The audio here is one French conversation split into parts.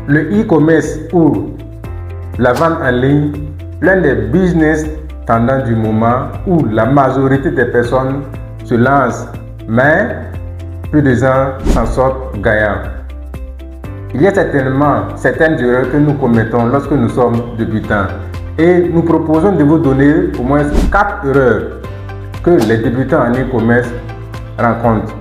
le e-commerce ou la vente en ligne, l'un des business tendance du moment où la majorité des personnes se lancent, mais peu de gens s'en sortent gagnants. Il y a certainement certaines erreurs que nous commettons lorsque nous sommes débutants et nous proposons de vous donner au moins 4 erreurs que les débutants en e-commerce rencontrent.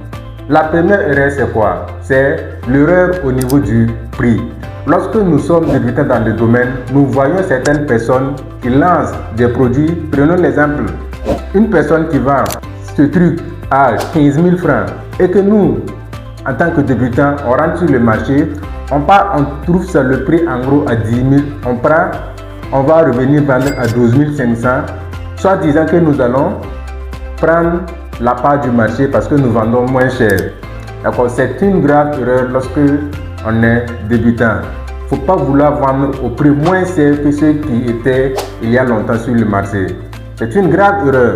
La première erreur, c'est quoi? C'est l'erreur au niveau du prix. Lorsque nous sommes débutants dans le domaine, nous voyons certaines personnes qui lancent des produits. Prenons l'exemple, une personne qui vend ce truc à 15 000 francs et que nous, en tant que débutants, on rentre sur le marché, on trouve ça le prix en gros à 10 000, on va revenir vendre à 12 500, soit disant que nous allons prendre la part du marché parce que nous vendons moins cher. D'accord, c'est une grave erreur lorsque on est débutant. Il ne faut pas vouloir vendre au prix moins cher que ceux qui étaient il y a longtemps sur le marché. C'est une grave erreur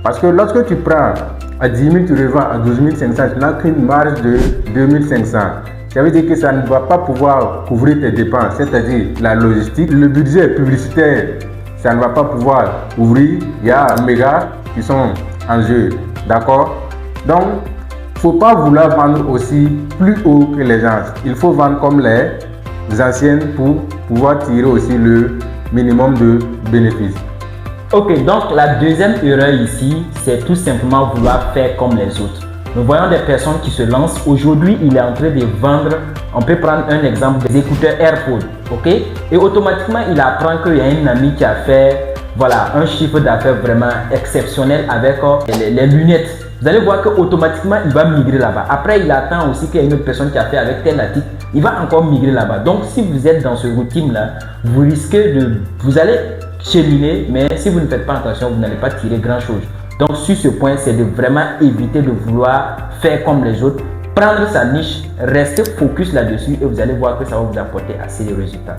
parce que lorsque tu prends à 10 000, tu revends à 12 500, tu n'as qu'une marge de 2 500. Ça veut dire que ça ne va pas pouvoir couvrir tes dépenses, c'est-à-dire la logistique, le budget publicitaire, ça ne va pas pouvoir couvrir. Il y a un méga qui sont en jeu. D'accord? Donc, il ne faut pas vouloir vendre aussi plus haut que les gens. Il faut vendre comme les anciennes pour pouvoir tirer aussi le minimum de bénéfices. Ok, donc la deuxième erreur ici, c'est tout simplement vouloir faire comme les autres. Nous voyons des personnes qui se lancent. Aujourd'hui, il est en train de vendre, on peut prendre un exemple, des écouteurs AirPods. Ok? Et automatiquement, il apprend qu'il y a un ami qui a fait un chiffre d'affaires vraiment exceptionnel avec les lunettes. Vous allez voir qu'automatiquement, il va migrer là-bas. Après, il attend aussi qu'il y ait une autre personne qui a fait avec tel article. Il va encore migrer là-bas. Donc, si vous êtes dans ce routine-là, vous risquez vous allez cheminer, mais si vous ne faites pas attention, vous n'allez pas tirer grand-chose. Donc, sur ce point, c'est de vraiment éviter de vouloir faire comme les autres. Prendre sa niche, rester focus là-dessus et vous allez voir que ça va vous apporter assez de résultats.